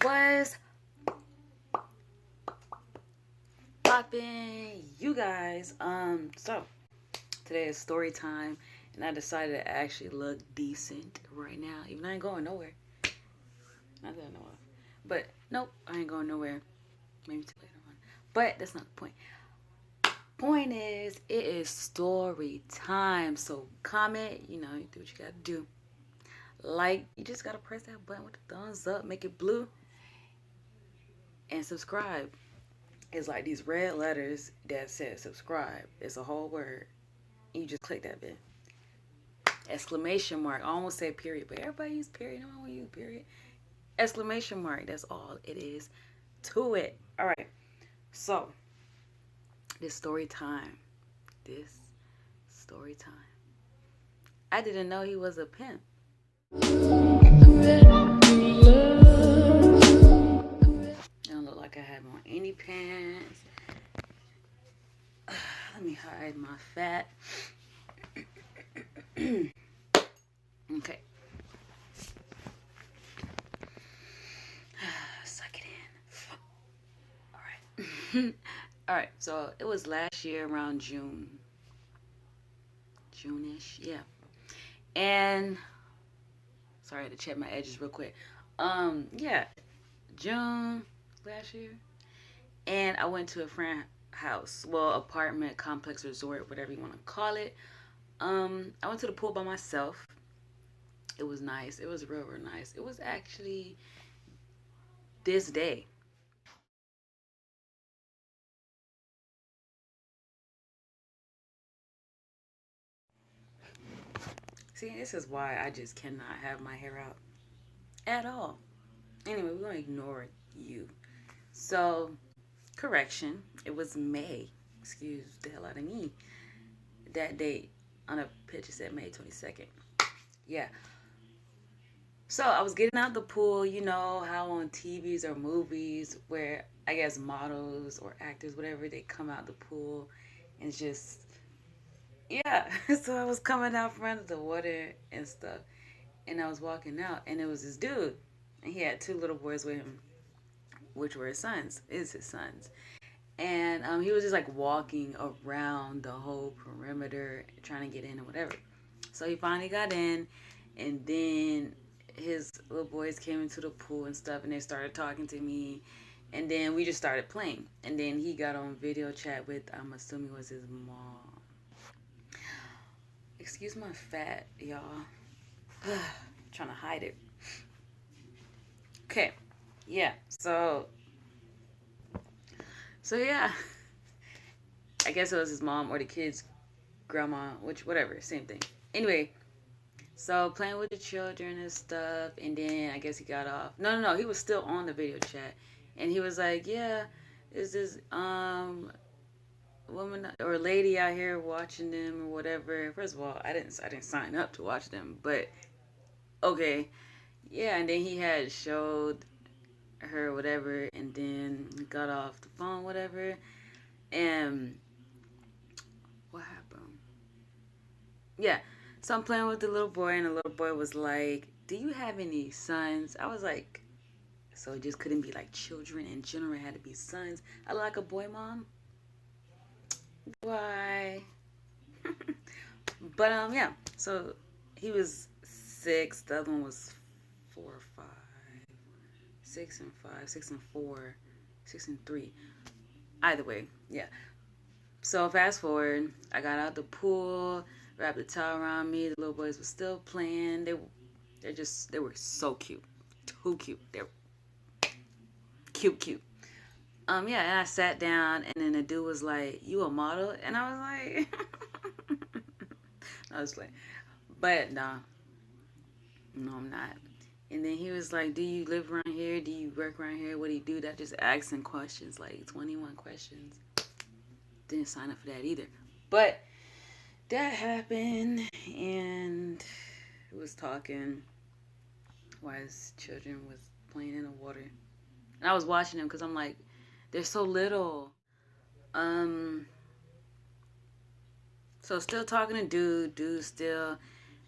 Was popping, you guys. So today is story time, and I decided to actually look decent right now, even though I ain't going nowhere. Not that I know of, but nope, I ain't going nowhere. Maybe too later on, but that's not the point. Point is, it is story time. So comment, you do what you gotta do. Like, you just gotta press that button with the thumbs up, make it blue, and subscribe. It's like these red letters that says subscribe. It's a whole word. You just click that bit. Exclamation mark. I almost said period, but everybody use period. No one will use period. Exclamation mark. That's all it is to it. All right. So, this story time. I didn't know he was a pimp. It don't look like I have on any pants. Let me hide my fat. Okay. Suck it in. Alright. Alright, so it was last year around June-ish, yeah. And sorry, I had to check my edges real quick. Yeah, June last year. And I went to a friend house, well, apartment, complex, resort, whatever you want to call it. I went to the pool by myself. It was nice. It was real nice. It was actually this day. See, this is why I just cannot have my hair out at all. Anyway, we're going to ignore you. So, correction, it was May. Excuse the hell out of me. That date on a picture said May 22nd. Yeah. So, I was getting out the pool, you know how on TVs or movies where I guess models or actors, whatever, they come out the pool and it's just, yeah. So, I was coming out front of the water and stuff. And I was walking out and it was this dude. And he had two little boys with him, which were his sons, is his sons. And he was just like walking around the whole perimeter trying to get in or whatever. So he finally got in, and then his little boys came into the pool and stuff, and they started talking to me, and then we just started playing. And then he got on video chat with, I'm assuming was his mom. Excuse my fat, y'all. Trying to hide it. Okay, yeah, so yeah, I guess it was his mom or the kid's grandma, which, whatever, same thing. Anyway, so playing with the children and stuff, and then I guess he got off. No, he was still on the video chat, and he was like, yeah, is this woman or lady out here watching them or whatever. First of all, I didn't sign up to watch them, but okay, yeah. And then he had showed her whatever, and then got off the phone, whatever. And what happened? Yeah. So I'm playing with the little boy, and the little boy was like, do you have any sons? I was like, so it just couldn't be like children in general, it had to be sons. I like a boy, mom. Why? But yeah. So he was 6. The other one was 4 or 5. 6 and 5. 6 and 4. 6 and 3. Either way, yeah. So fast forward, I got out the pool, wrapped the towel around me. The little boys were still playing. They were so cute, too cute. They were cute. Yeah, and I sat down, and then the dude was like, "You a model?" And I was like, I was like, but no, I'm not. And then he was like, "Do you live around here? Do you work around here? What do you do?" That just asking questions, like 21 questions. Didn't sign up for that either. But that happened, and he was talking while his children was playing in the water. And I was watching them because I'm like, they're so little. So still talking to dude still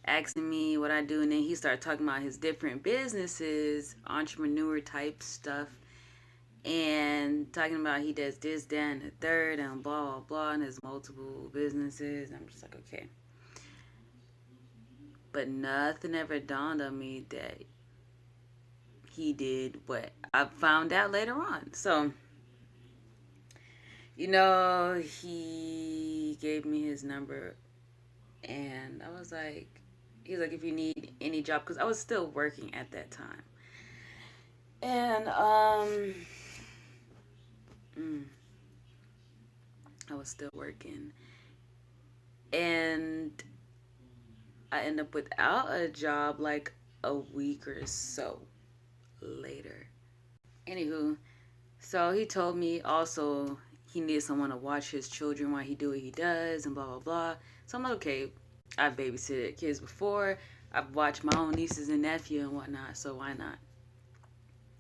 asking me what I do, and then he started talking about his different businesses, entrepreneur type stuff, and talking about he does this, that, and the third, and blah, blah, blah, and there's multiple businesses. I'm just like, okay. But nothing ever dawned on me that he did what I found out later on. So, he gave me his number, and I was like, he was like, if you need any job, because I was still working at that time. And, I was still working. And I ended up without a job like a week or so later. Anywho, so he told me also he needs someone to watch his children while he do what he does and blah, blah, blah. So I'm like, okay, I've babysitted kids before. I've watched my own nieces and nephew and whatnot, so why not?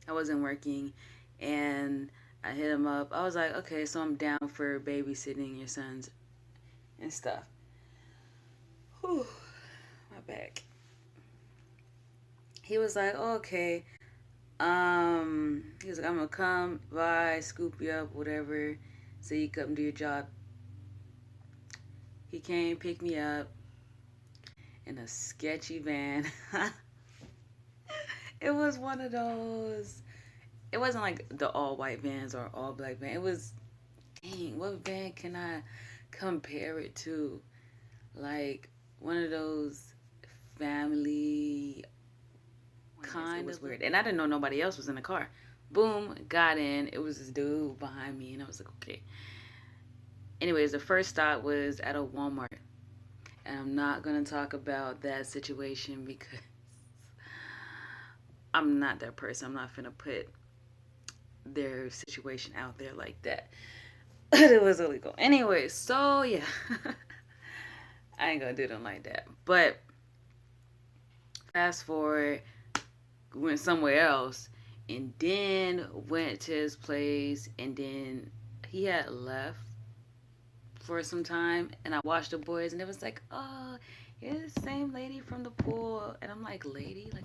I wasn't working, and I hit him up. I was like, okay, so I'm down for babysitting your sons and stuff. Whew, my back. He was like, oh, okay. He was like, I'm gonna come by, scoop you up, whatever, so you come do your job. He came, picked me up in a sketchy van. It was one of those. It wasn't like the all white vans or all black van. It was, dang, what van can I compare it to? Like one of those family kind of weird. And I didn't know nobody else was in the car. Boom, got in. It was this dude behind me, and I was like, okay. Anyways, the first stop was at a Walmart. And I'm not going to talk about that situation because I'm not that person. I'm not finna put their situation out there like that. It was illegal. Anyway, so yeah. I ain't gonna do them like that. But fast forward, went somewhere else, and then went to his place, and then he had left for some time, and I watched the boys, and it was like, oh, you're the same lady from the pool. And I'm like, lady? Like,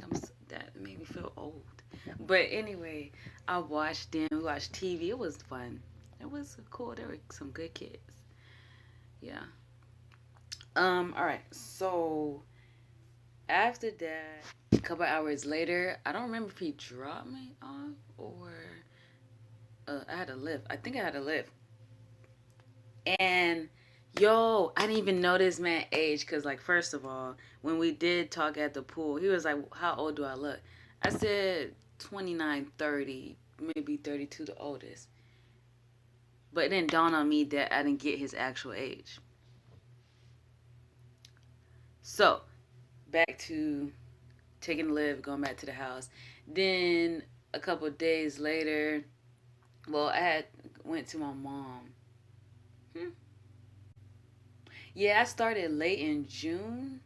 that made me feel old. But anyway, I watched them. We watched TV. It was fun. It was cool. There were some good kids. Yeah. Alright. So, after that, a couple hours later, I don't remember if he dropped me off or I had a lift. I think I had a lift. And yo, I didn't even know this man age because, like, first of all, when we did talk at the pool, he was like, how old do I look? I said 29, 30, maybe 32 the oldest. But it didn't dawn on me that I didn't get his actual age. So, back to taking the lift, going back to the house. Then, a couple of days later, well, I went to my mom. Yeah, I started late in June,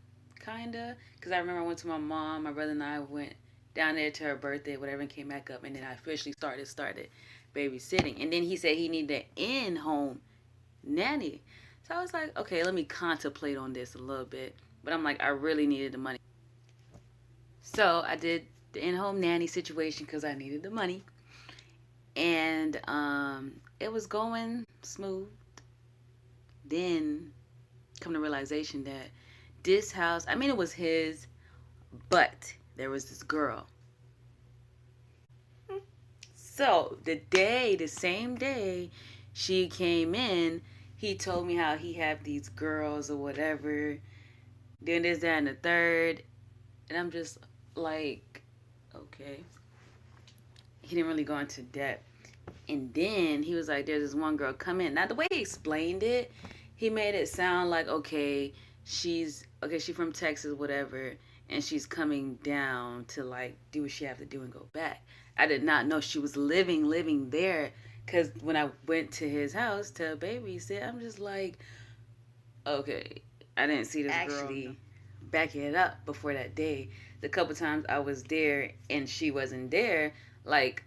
kinda, because I remember I went to my mom. My brother and I went down there to her birthday, whatever, and came back up, and then I officially started babysitting. And then he said he needed an in-home nanny. So I was like, okay, let me contemplate on this a little bit. But I'm like, I really needed the money. So I did the in-home nanny situation because I needed the money. And it was going smooth. Then come to realization that this house, I mean, it was his, but there was this girl. So the same day she came in, he told me how he had these girls or whatever, then this, that, and the third. And I'm just like, okay. He didn't really go into depth. And then he was like, there's this one girl come in. Now, the way he explained it, he made it sound like, okay, she's from Texas, whatever, and she's coming down to, like, do what she have to do and go back. I did not know she was living there, because when I went to his house to babysit, I'm just like, okay, I didn't see this girl backing it up before that day. The couple times I was there and she wasn't there, like,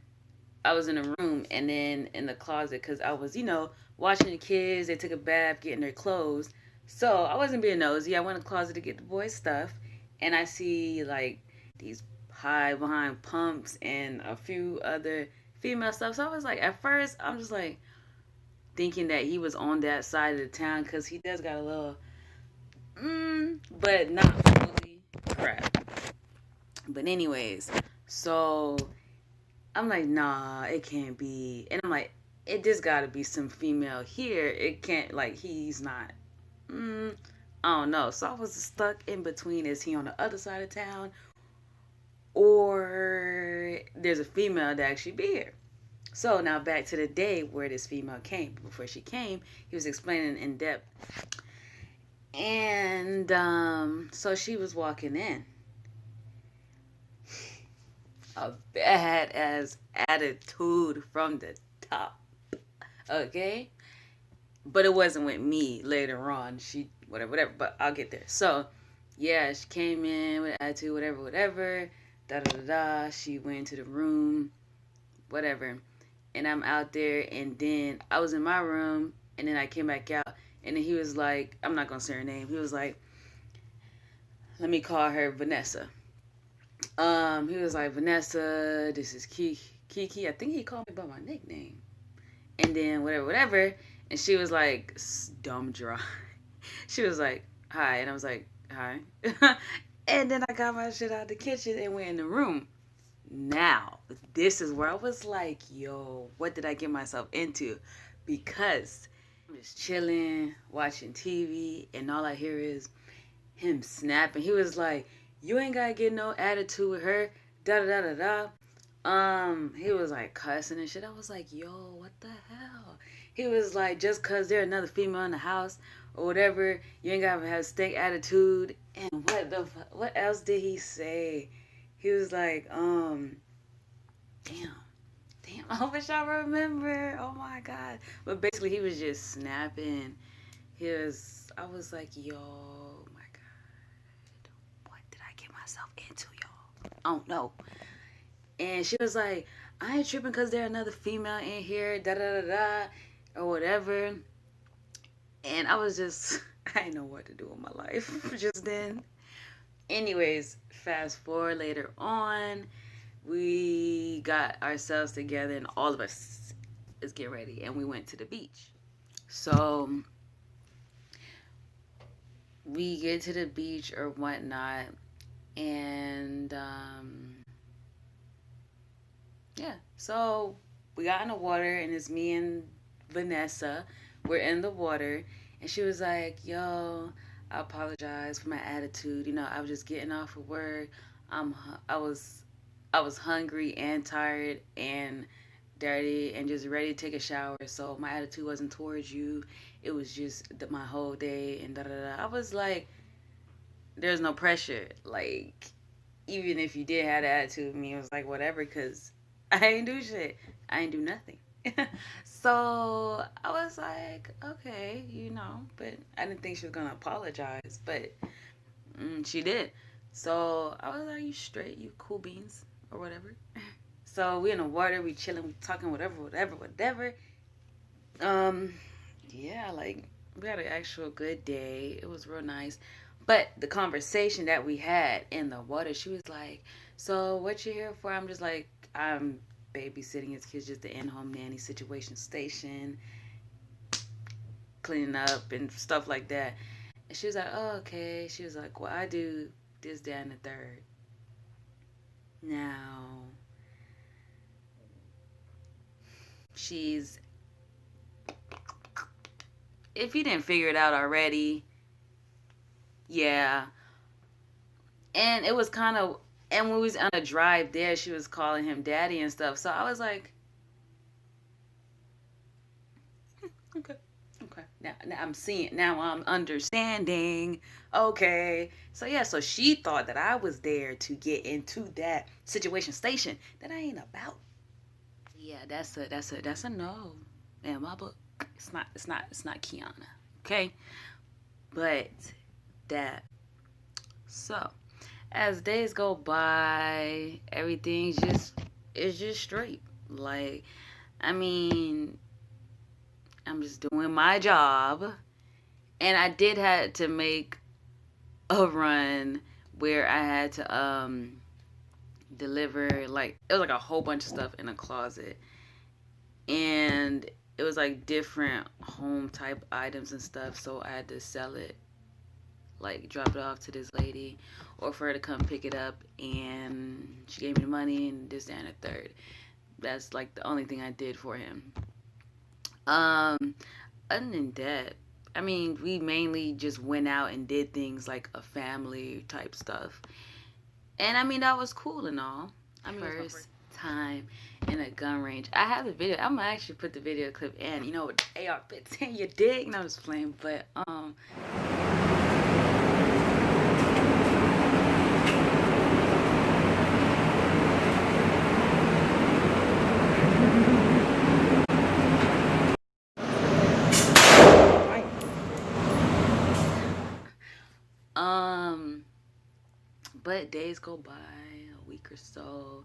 I was in a room and then in the closet because I was, watching the kids. They took a bath, getting their clothes. So I wasn't being nosy. I went in the closet to get the boys' stuff. and I see like these hide behind pumps and a few other female stuff. So I was like, at first, I'm just like thinking that he was on that side of the town because he does got a little, but not fully crap. But anyways, so I'm like, nah, it can't be. And I'm like, it just gotta be some female here. It can't, like, he's not. I don't know. So I was stuck in between. Is he on the other side of town? Or there's a female that actually be here. So now back to the day where this female came. Before she came, he was explaining in depth. And so she was walking in. A badass attitude from the top. Okay? But it wasn't with me later on. She, whatever. But I'll get there. So, yeah, she came in with attitude, whatever. Da da da da. She went into the room, whatever. And I'm out there, and then I was in my room, and then I came back out, and then he was like, I'm not gonna say her name. He was like, let me call her Vanessa. He was like, Vanessa, this is Kiki. I think he called me by my nickname. And then whatever. And she was like, dumb dry. She was like, hi. And I was like, hi. And then I got my shit out the kitchen and went in the room. Now, this is where I was like, yo, what did I get myself into? Because I'm just chilling, watching TV, and all I hear is him snapping. He was like, you ain't gotta get no attitude with her. Da da da da da. He was like cussing and shit. I was like, yo, what the hell? He was like, just cause there's another female in the house or whatever, you ain't gotta have a stank attitude. And what else did he say? He was like, damn, I wish I remember. Oh my God. But basically he was just snapping. I was like, yo, my God, what did I get myself into, y'all? I don't know. And she was like, I ain't tripping because there's another female in here, da da da da, or whatever. And I was just, I didn't know what to do with my life just then. Anyways, fast forward later on, we got ourselves together and all of us is getting ready and we went to the beach. So we get to the beach or whatnot, and yeah, so we got in the water and it's me and Vanessa. We're in the water and she was like, yo, I apologize for my attitude. You know, I was just getting off of work. I was hungry and tired and dirty and just ready to take a shower. So my attitude wasn't towards you. It was just my whole day and da da da. I was like, there's no pressure. Like, even if you did have the attitude with me, it was like whatever, because I ain't do shit. I ain't do nothing. So I was like, okay, you know, but I didn't think she was gonna apologize, but she did. So I was like, you straight, you cool beans or whatever. So we in the water, we chilling, we talking, whatever. Yeah, like we had an actual good day. It was real nice. But the conversation that we had in the water, she was like, so what you here for? I'm just like, I'm babysitting his kids, just the in-home nanny situation station, cleaning up and stuff like that. And she was like, oh, okay. She was like, well, I do this, that, and the third. Now, she's, if you didn't figure it out already, yeah. And it was kind of, and when we was on a drive there, she was calling him daddy and stuff. So I was like, okay. Now I'm seeing, now I'm understanding. Okay. So yeah, so she thought that I was there to get into that situation station that I ain't about. Yeah, that's a no. In my book. It's not Ki-Kiana. Okay? But that, so as days go by, everything's just straight. Like, I mean, I'm just doing my job. And I did have to make a run where I had to deliver, like, it was like a whole bunch of stuff in a closet, and it was like different home type items and stuff, so I had to sell it, like drop it off to this lady, or for her to come pick it up, and she gave me the money and this, that, and the third. That's like the only thing I did for him. Other than that, I mean, we mainly just went out and did things like a family type stuff. And I mean, that was cool and all. I mean, first time in a gun range. I have the video. I'm gonna actually put the video clip in. You know, with AR-15, you dig? And I was playing, but but days go by, a week or so.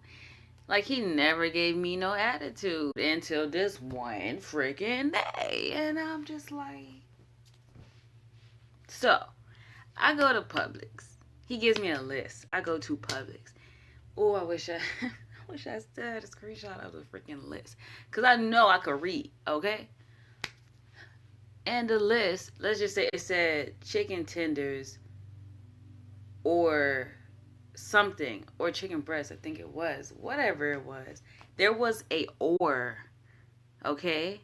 Like, he never gave me no attitude until this one freaking day. And I'm just like... So, I go to Publix. He gives me a list. I go to Publix. Oh, I wish I still had a screenshot of the freaking list. Because I know I could read, okay? And the list, let's just say it said chicken tenders or something, or chicken breast, I think it was, whatever it was. There was a or, okay?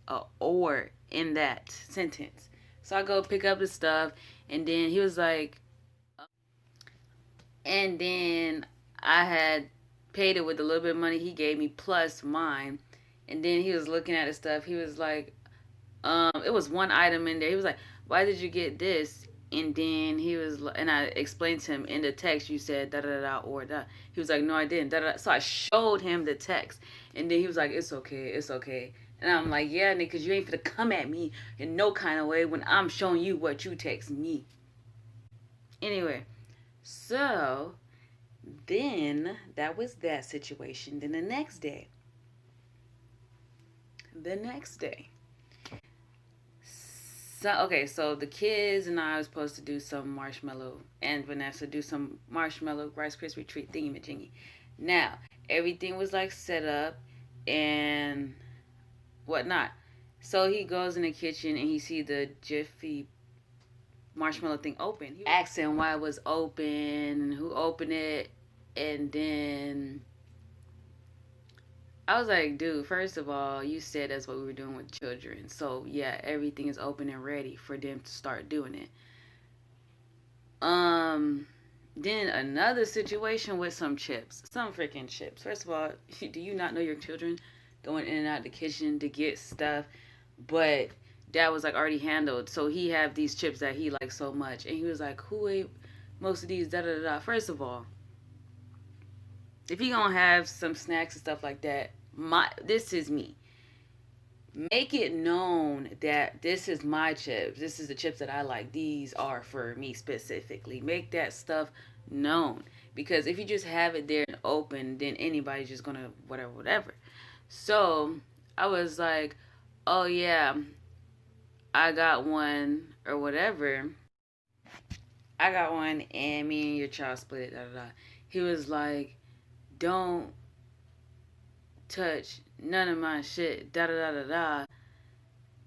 A or in that sentence. So I go pick up the stuff, and then he was like, and then I had paid it with a little bit of money he gave me plus mine. And then he was looking at the stuff. He was like, it was one item in there. He was like, why did you get this? And then he was, and I explained to him, in the text you said da da da or da. He was like, no, I didn't. Da da. So I showed him the text, and then he was like, it's okay, it's okay. And I'm like, yeah, nigga, cause you ain't finna come at me in no kind of way when I'm showing you what you text me. Anyway, so then that was that situation. Then the next day. So, okay, so the kids and I was supposed to do some marshmallow, and Vanessa do some marshmallow Rice Krispie treat thingy-majingy. Now, everything was like set up and whatnot. So he goes in the kitchen and he see the Jiffy marshmallow thing open. He asked him why it was open, who opened it, and then I was like, dude, first of all, you said that's what we were doing with children. So, yeah, everything is open and ready for them to start doing it. Then another situation with some chips. Some freaking chips. First of all, do you not know your children going in and out the kitchen to get stuff? But dad was like already handled. So he had these chips that he liked so much. And he was like, who ate most of these? Da da da. First of all, if you gonna have some snacks and stuff like that, this is me. Make it known that this is my chips. This is the chips that I like. These are for me specifically. Make that stuff known. Because if you just have it there and open, then anybody's just gonna whatever. So I was like, oh yeah, I got one or whatever. I got one and me and your child split it. Da, da, da. He was like, don't touch none of my shit, da da da da da.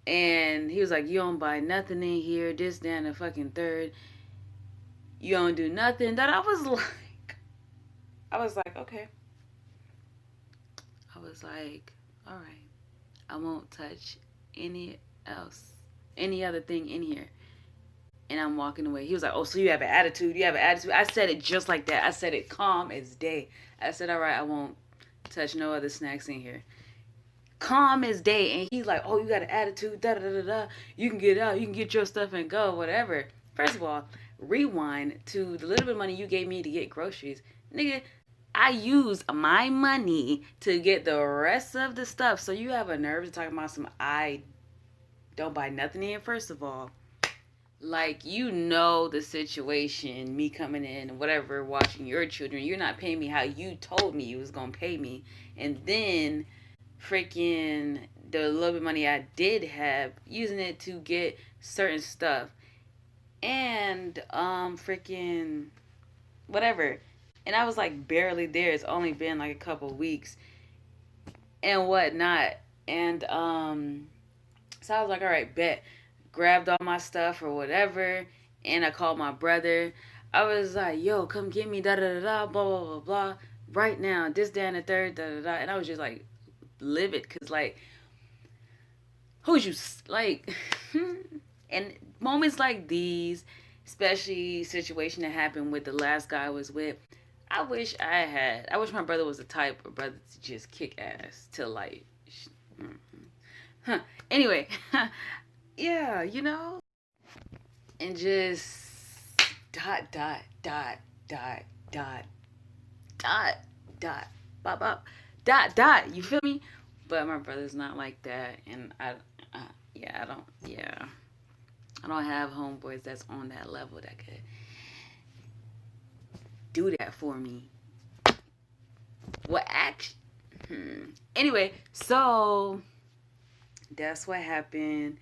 And he was like, you don't buy nothing in here, this, that, and the fucking third. You don't do nothing. That I was like, okay. I was like, all right. I won't touch any other thing in here. And I'm walking away. He was like, oh, so you have an attitude. You have an attitude. I said it just like that. I said it calm as day. I said, all right, I won't touch no other snacks in here. Calm as day. And he's like, oh, you got an attitude. Da da da da. You can get out. You can get your stuff and go. Whatever. First of all, rewind to the little bit of money you gave me to get groceries. Nigga, I use my money to get the rest of the stuff. So you have a nerve to talk about some I don't buy nothing in. First of all, like, you know the situation, me coming in, whatever, watching your children. You're not paying me how you told me you was going to pay me. And then freaking the little bit of money I did have, using it to get certain stuff. and freaking whatever. And I was like barely there. It's only been like a couple weeks and whatnot. And so I was like, all right, bet. Grabbed all my stuff or whatever, and I called my brother. I was like, yo, come get me, da da da da, blah blah blah blah, right now, this, that, and the third, da da da. And I was just like livid, cause like, who's you like? And moments like these, especially situation that happened with the last guy I was with, I wish my brother was the type of brother to just kick ass to like, huh. Anyway, yeah, you know, and just dot dot dot dot dot dot dot bop bop dot dot. You feel me? But my brother's not like that, and I don't have homeboys that's on that level that could do that for me. What action? Anyway, so that's what happened.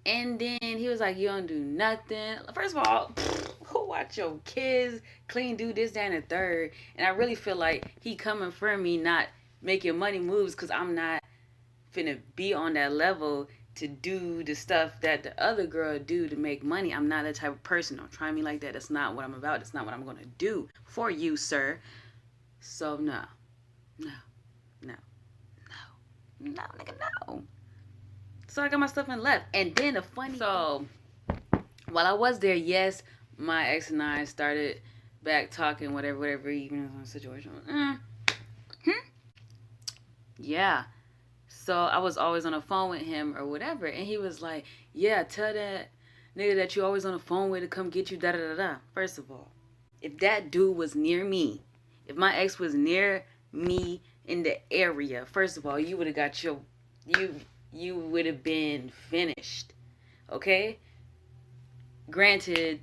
And then he was like, you don't do nothing. First of all, who watch your kids clean, do this, that, and the third? And I really feel like he coming for me, not making money moves, because I'm not finna be on that level to do the stuff that the other girl do to make money. I'm not that type of person. Don't try me like that. That's not what I'm about. That's not what I'm going to do for you, sir. So, no, nigga, no. So I got my stuff and left. And then the funny... So, while I was there, yes, my ex and I started back talking, whatever, even in some situation. Yeah. So I was always on the phone with him or whatever. And he was like, yeah, tell that nigga that you always on the phone with to come get you, da da da da. First of all, if that dude was near me, if my ex was near me in the area, first of all, you would have got your... You would have been finished. Okay? Granted,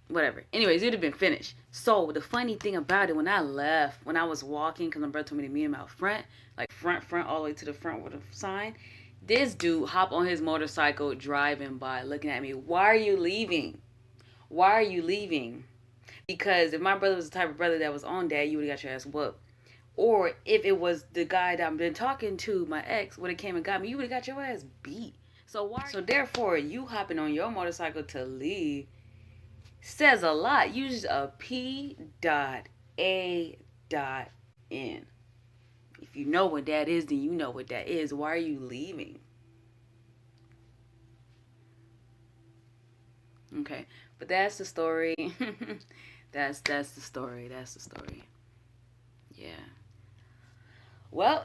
whatever. Anyways, it would have been finished. So, the funny thing about it, when I left, when I was walking, because my brother told me to meet him out front, like front, all the way to the front with a sign, this dude hopped on his motorcycle driving by, looking at me. Why are you leaving? Why are you leaving? Because if my brother was the type of brother that was on that, you would have got your ass whooped. Or if it was the guy that I've been talking to, my ex, would have came and got me, you would have got your ass beat. So therefore, you hopping on your motorcycle to leave says a lot. Use a P.A.N. If you know what that is, then you know what that is. Why are you leaving? Okay, but that's the story. that's the story. That's the story. Yeah. Well,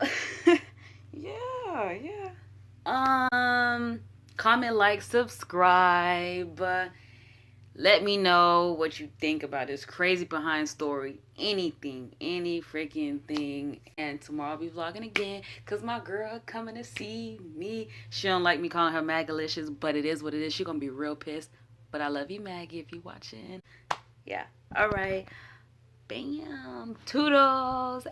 yeah. Comment, like, subscribe. Let me know what you think about this crazy behind story. Anything, any freaking thing. And tomorrow I'll be vlogging again, because my girl coming to see me. She don't like me calling her Magalicious, but it is what it is. She gonna be real pissed. But I love you, Maggie, if you watching. Yeah. All right. Bam. Toodles.